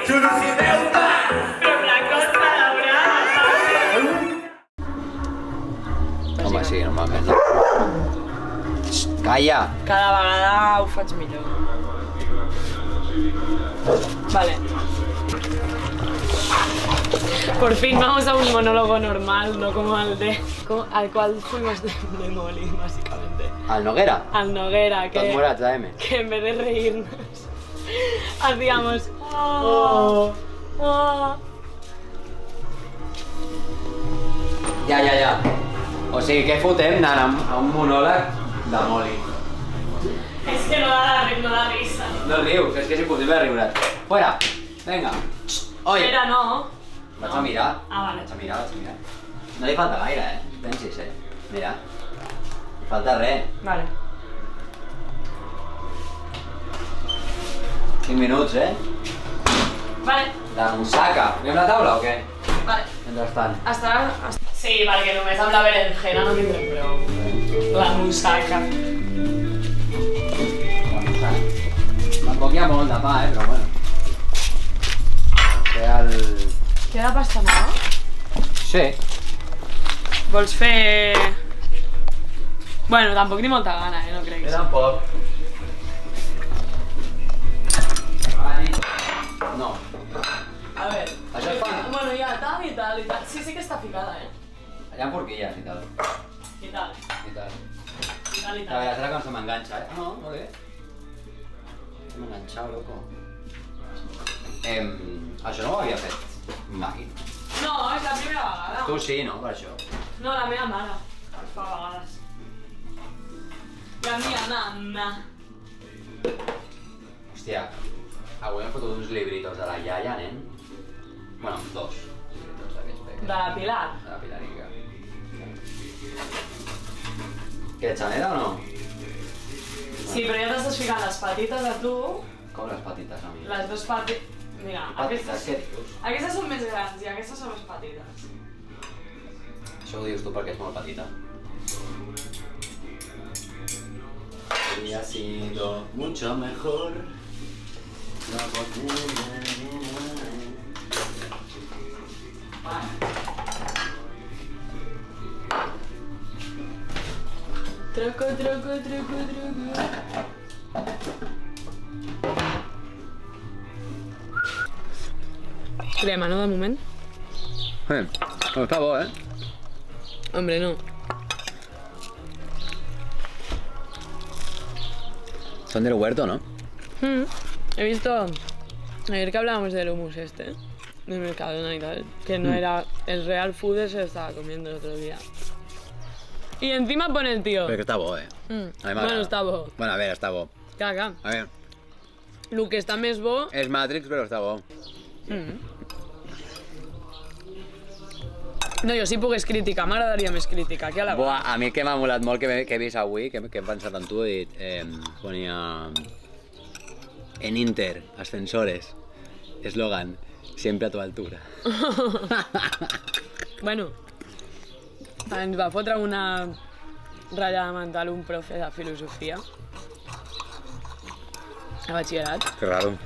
Però blanca està daurada. Home, sí, normalment no. Calla! Cada vegada ho faig millor. Vale. Por fin vamos a un monólogo normal, no como al cual fuimos de Molly, básicamente. Al Noguera? Al Noguera, Tots morats, M. que en vez de reírnos hacíamos oh, oh. Ja. O sigui, què fotem anant a un monòleg de Molly? Es que no da risa. No rius, és que és impossible riure. Fuera! Vinga! Oi! Espera, no. Vaig a mirar. Ah, vale. Vaig a mirar. No li falta gaire, pensis, Mira. No falta res. Vale. 5 minuts, Vale. La musaca. Anem a la taula o què? Vale. Mentrestant. Sí, perquè només amb la berenjena no tindrem prou. La musaca. La musaca. Tampoc hi ha molt de pa, però bueno. Queda pasta nova? Sí. Vols fer... Bueno, tampoc ni molta gana, no crec. Queda un poc. No. A ver. Això es fa. Bueno, ja, tal i tal. Sí que està ficada, Allà amb forquilles i tal. I tal. A veure, serà quan se m'enganxa, No, molt bé. Se m'ha enganxat, loco. Això no ho havia fet mai. No, és la primera vegada. Tu sí, no? Per això. No, la meva mare. Els fa a vegades. La meva nana. Hòstia, avui hem fotut uns libritos de la iaia, nen. Bueno, 2 libritos d'aquests peques. De la Pilar. De la Pilarica. Què, xanera o no? Sí, però ja t'estàs ficant les petites a tu. Com les petites, a mi? Les dues petites... Mira, Petites, què dius? aquestes són més grans i aquestes són més petites. Això ho dius tu perquè és molt petita. Habría sido mucho mejor. No Truco. Crema, no, de moment? Està bo, Hombre, no. Son del huerto, ¿no? He visto ayer que hablábamos del hummus del Mercadona y tal, que no era el real food, se lo estaba comiendo el otro día. Y encima pone el tío. Pero que está bo, A mí Bueno, està bo. Bueno, a ver, está bo. Clar. A ver, El que està més bo... es Matrix, pero está bo. No, jo si pogués criticar, m'agradaria més criticar que a la Buah, a mi el que m'ha molat molt que he vist avui, que he pensat en tu, he dit, ponia... En Inter, ascensores, eslogan, siempre a tu altura. Bueno, ens va fotre una ratllada mental un profe de filosofia a batxillerat, Que raro.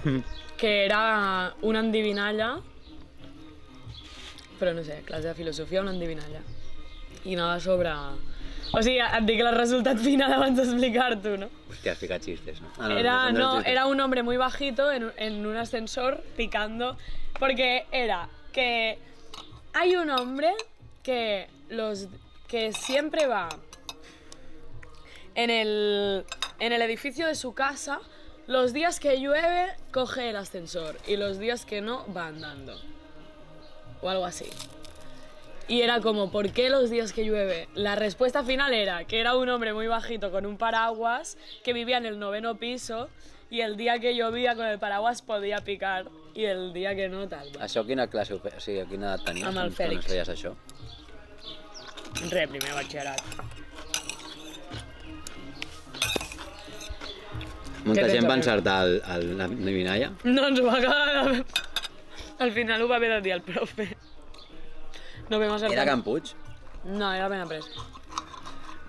que era una endivinalla, però no sé, classe de filosofia, una endivinalla. I anava sobre... O sigui, et dic el resultat final abans d'explicar-t'ho, ¿no? Hostia, has ficat chistes, ¿no? Era un hombre muy bajito en un ascensor picando, porque era que hay un hombre que siempre va en el edificio de su casa, los días que llueve coge el ascensor y los días que no va andando. O algo así. Y era como, ¿por qué los días que llueve? La respuesta final era que era un hombre muy bajito con un paraguas que vivía en el 9º piso y el día que llovia con el paraguas podía picar i el dia que no, tal. Això quina classe, o sigui, quina edat tenies Amb el quan Fèlix. feies això? Primer batxillerat. Molta Què gent va tens a encertar la endivinalla? No ens ho va acabar. Al final ho va haver de dir el profe. No vam acertar. Era Can Puig? No, era ben après.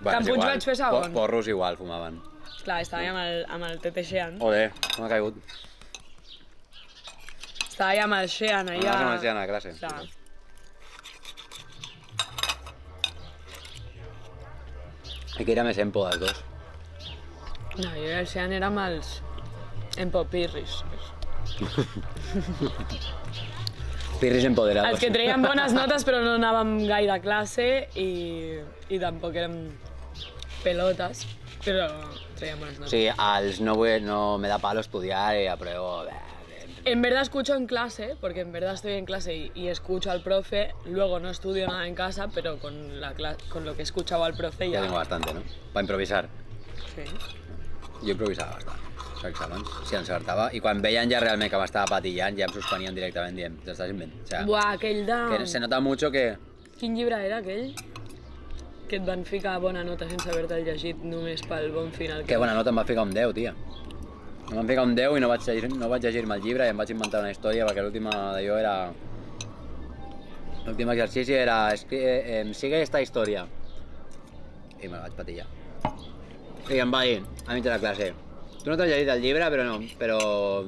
Bueno, Can és Puig igual. vaig fer segon. Porros igual fumaven. Clar, estàvem amb el Tete Xean. Joder, m'ha caigut. Estava allà amb el Xean, allà... Anaves amb el Xean a classe. Clar. Aquí era més empo dels dos. No, jo i el Xean érem els empopirris. Pirris empoderados. Els que treien bones notes però no anàvem gaire a classe i tampoc érem pelotes, però treien bones notes. Sí, als no me da palo estudiar y apruebo... En verdad escucho en clase, porque en verdad estoy en clase y escucho al profe, luego no estudio nada en casa, pero con lo que he escuchado al profe Ya ya... tengo bastante, ¿no? Para improvisar. Sí. Jo improvisava bastant, els exàmens, si encertava. I quan veien ja realment que m'estava patillant, ja em suspenien directament dient, t'estàs invent. O sea, Buah, aquell de... que se nota mucho que... Quin llibre era aquell? Que et van ficar bona nota sense haver-te'l llegit només pel bon final. Que bona nota em va ficar un 10, tia. Em van ficar un 10 i no vaig llegir-me el llibre i em vaig inventar una història perquè l'última d'allò era... L'últim exercici era... Sigue esta història. I me la vaig patillar. I em va dir, a mig de la classe, tu no t'has llegit el llibre, però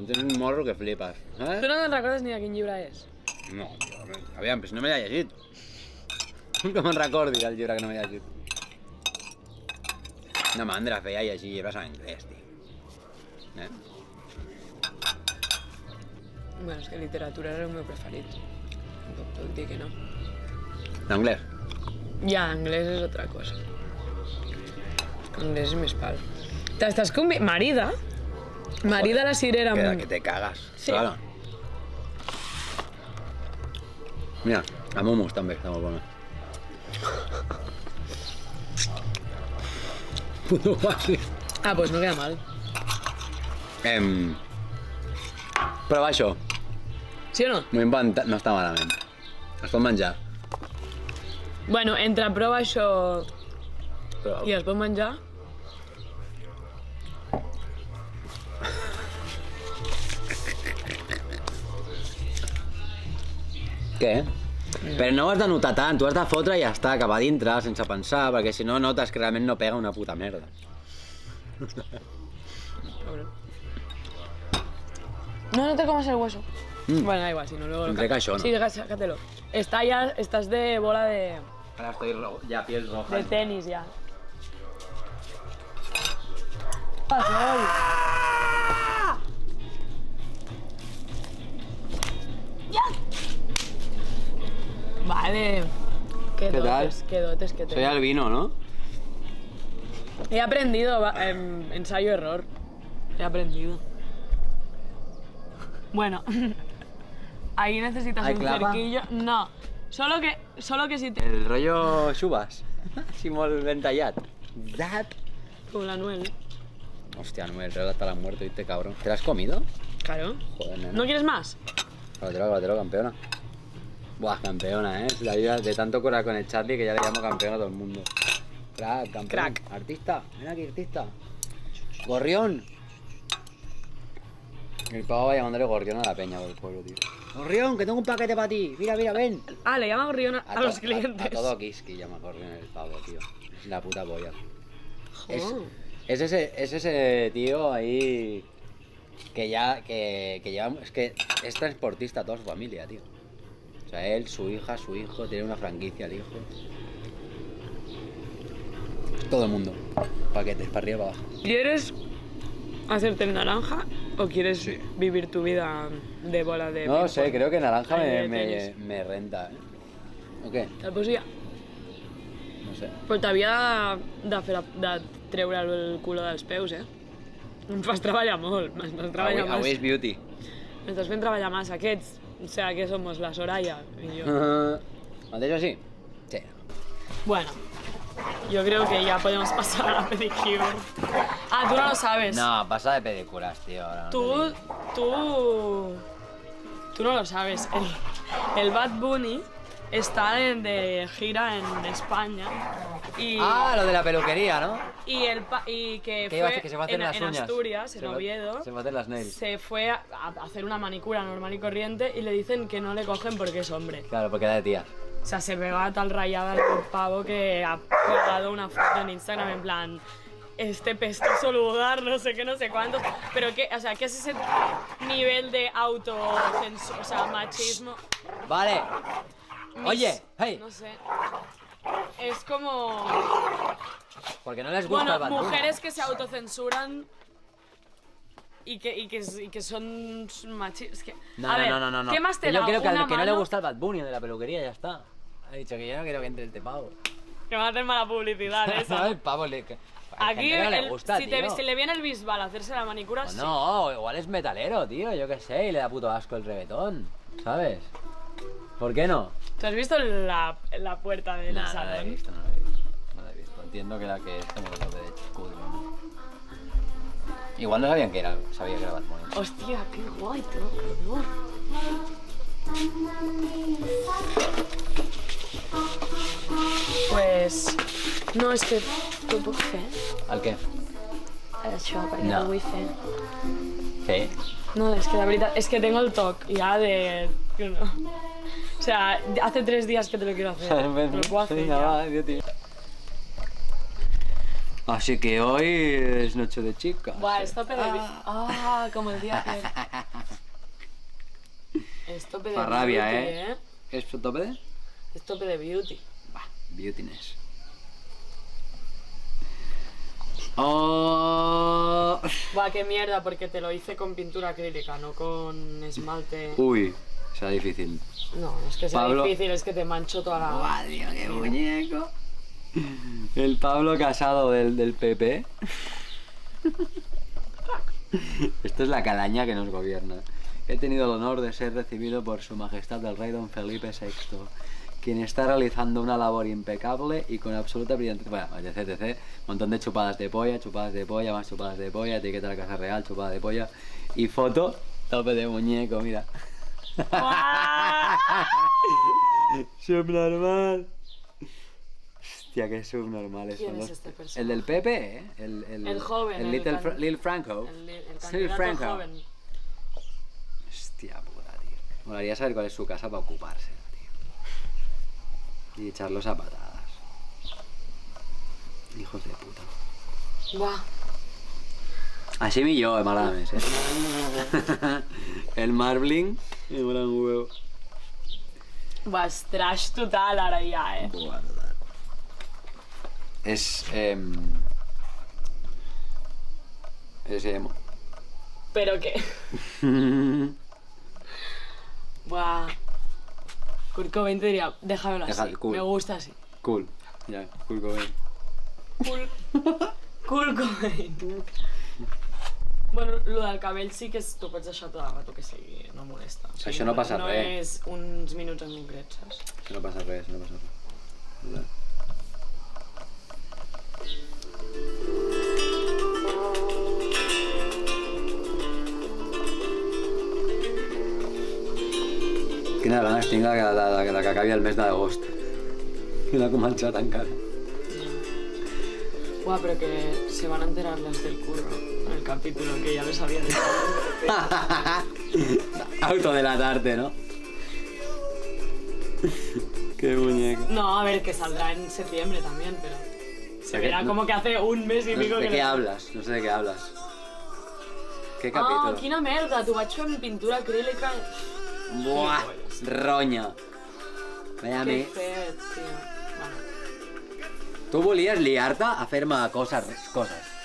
tens un morro que flipes. Tu no te'n recordes ni de quin llibre és? No, tio, aviam, però si no me l'he llegit. Que me'n recordi del llibre que no m'he llegit. Una mandra feia llegir llibres en anglès, tio. Bueno, és que literatura era el meu preferit. No puc dir que no. L'anglès? Ja, anglès és altra cosa. Anglès és més pal. T'estàs Marida? Marida la cirera amb... Que te cagas. Sí. Claro. Mira, amb hummus també, està molt bona. Puto fàcil. Ah, pues no queda mal. Prova això. Sí o no? M'ho he inventat, no està malament. Es pot menjar. Bueno, entre prova això Però... i es pot menjar... Què? Però no ho has de notar tant, tu has de fotre i ja està, cap a dintre, sense pensar, perquè si no notes que realment no pega una puta merda. No, no te comas el hueso. Bueno, da igual, si no luego... Entrega això, no? Sí, sácatelo. Estás de bola de Ahora estoy ya piel roja. tenis ya. Pasó. Vale. Qué ¿Qué dotes, tal? qué dotes que Soy tengo. albino, ¿no? He aprendido, ensayo-error. He aprendido. Bueno, ahí necesitas ¿Hay un clava? cerquillo. No, solo que si te... El rollo Subas. Així molt ben tallat. Dat. Como la Noel. Hostia, Noel, regla hasta la muerte, ¿viste, cabrón? ¿Te la has comido? Claro. Joder, nena. ¿No quieres más? Cómetelo, campeona. Buah, campeona, ¿eh? La vida de tanto correr con el Charlie que ya le llamo campeona a todo el mundo. Crack, campeón. Crack. Artista, ven aquí, artista. Gorrión. El pavo va llamándole Gorrión a la peña del pueblo, tío. Gorrión, que tengo un paquete para ti. Mira, mira, ven. Ah, le llama gorrión a los clientes. A todo Kiski llama Gorrión el pavo, tío. Es la puta polla. Oh. Es ese tío ahí que ya que lleva, es que es transportista toda su familia, tío. O sea, él, su hija, su hijo, tiene una franquicia el hijo. Todo el mundo. Paquetes, para arriba y para abajo. ¿Quieres hacerte el naranja o quieres Sí. vivir tu vida de bola de No ping-pong? sé, creo que naranja Ai, de tenis. me renta, ¿eh? ¿O qué? Te'l poso ja. No sé. Però t'havia de treure el color dels peus, eh? Em fas treballar molt, m'estàs treballant Avui massa. és beauty. M'estàs fent treballar massa, aquests. O sea, que somos la Soraya y yo. ¿Has dicho así? Sí. Bueno, yo creo que ya podemos pasar a la pedicure. Ah, tú no lo sabes. No, pasa de pedicuras, tío. Ahora no te Tú, digo. tú no lo sabes. El Bad Bunny está de gira en España y, Ah, lo de la peluquería, ¿no? y que Que iba a fue hacer- que se va a hacer en, las en uñas. Asturias, en Oviedo, Se va a hacer las nails. se fue a hacer una manicura normal y corriente y le dicen que no le cogen porque es hombre. Claro, porque da de tía. O sea, se pegaba tal rayada el pavo que ha pegado una foto en Instagram en plan este pestoso lugar, no sé qué, no sé cuántos. Pero qué, o sea, ¿qué es ese nivel de autocensura, o sea, machismo? Vale. Mis- Oye, hey. No sé. Es como... Porque no les gusta el Bueno, Bad Bunny. mujeres que se autocensuran y que son machistas. No, A no, ver, no, no, no. ¿qué más te Que yo da? creo que Una al que no le mano gusta el Bad Bunny de la peluquería ya está. Ha dicho que yo no quiero que entre este pavo. que va a hacer mala publicidad esa. ¿Sabes? El pavo le... Hay Aquí, gente que no le gusta, si, tío. si le viene el Bisbal a hacerse la manicura, Pues sí. no, igual es metalero, tío, yo qué sé, y le da puto asco el reggaetón, ¿sabes? ¿Por qué no? ¿Tú has visto la puerta del Nah, no salón? la he visto, no la he visto. No la he visto. Entiendo que la que es como tope de culo, ¿no? Igual no sabía que era Bad Bunny. Hostia, qué guay, todo, cabrón. Pues... No, és que tu puc fer ¿Al qué? això, perquè No. no ho vull fer. ¿Qué? No, es que la verdad, es que tengo el toque ya de... No. O sea, hace 3 días que te lo quiero hacer. Te lo puedo hacer ya. Así que hoy es noche de chicas. Buah, es tope de... Ah, como el día que... Es tope de Pa' rabia, beauty, ¿eh? ¿Es tope de? Es tope de beauty. Bah, beautiness. Oh. Buah, qué mierda, porque te lo hice con pintura acrílica, no con esmalte. Uy, será difícil. No, es que sea Pablo. difícil, es que te mancho toda la... ¡Buah, tío, qué muñeco! El Pablo Casado del PP. Esto es la calaña que nos gobierna. He tenido el honor de ser recibido por Su Majestad el Rey Don Felipe VI, quien está realizando una labor impecable y con absoluta brillantez. Bueno, etc, etc. Montón de chupadas de polla, más chupadas de polla, etiqueta de la Casa Real, chupada de polla. Y foto, tope de muñeco, mira. Subnormal. Hostia, qué subnormales ¿Quién son es los... este personaje? El del Pepe, ¿eh? El joven, El el Little can- Lil Franco. El Sí, candidato Franco. joven. Hostia puta, tío. Molaría saber cuál es su casa para ocupársela, tío. Y echarlos a patadas. Hijos de puta. Buah. Así mi yo, Malames, eh. El Marbling me mola un huevo. Buah, es trash total ahora ya, eh. Buah, total. Es emo. Pero qué. Buah. Kurt Cobain te diría, déjamelo Deja- así. cool. Me gusta así. Cool. Ya, cool Cobain. Cool. Cool Cobain. Bueno, lo del cabell sí que t'ho pots deixar tot el rato que sigui, no molesta. O sigui, Això no passa no res. No és uns minuts en concret, saps? Eso no pasa res, no pasa res. Total. Quina ganes tinc de que acabi el mes d'agost. Que no ha començat encara. Buah, pero que se van a enterar las del curro en el capítulo que ya les había dicho. Autodelatarte, ¿no? Qué muñeco. No, a ver, que saldrá en septiembre también, pero... Se ¿De verá qué? como que hace un mes y pico ¿De que... qué les- hablas? No sé de qué hablas. ¿Qué Ah, capítulo? quina merda, t'ho vaig fer amb pintura acrílica. Buah, ronya. Vaya Que mi. fet, tio. Bueno. Tu volies liar-te a fer-me coses.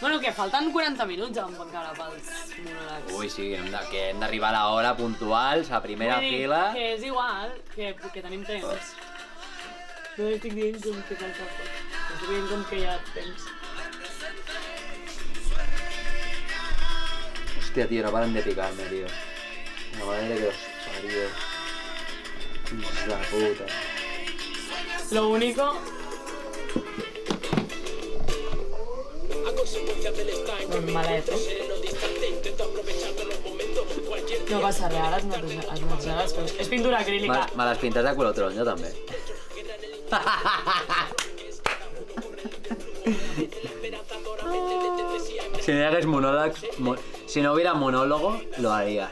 Bueno, que falten 40 minuts encara pels monòlegs. Ui, sí, que hem d'arribar a l'hora puntuals, a primera Vull dir fila. Que és igual, que tenim temps. No estic dient com que cal cap. Estic dient com que hi ha temps. Hòstia, tio, no paren de picar-me, tio. La madre que os parió. Hijos de puta. Lo único... Malet, eh? No passa res, ara has netejat, però és pintura acrílica. Me les pintes de color taronja, també. Si no hagués monòlegs, si no hubiera monólogo, lo harías.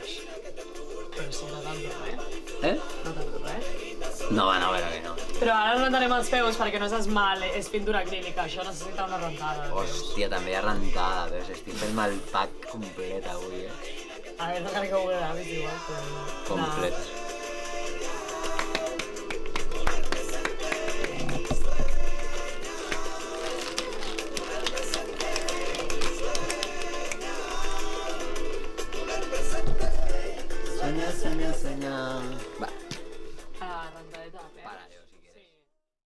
Però si no tanto res. ¿Eh? No tanto res. No, bueno, pero que no. Però ara es rentarem els peus perquè no és esmalt, és pintura acrílica, això necessita una rentada. Hòstia, també hi ha rentada, però estic fent-me el pack complet avui, A veure, no cal que ho gravis igual, però... Complet. Soñar, soñar, soñar... Va.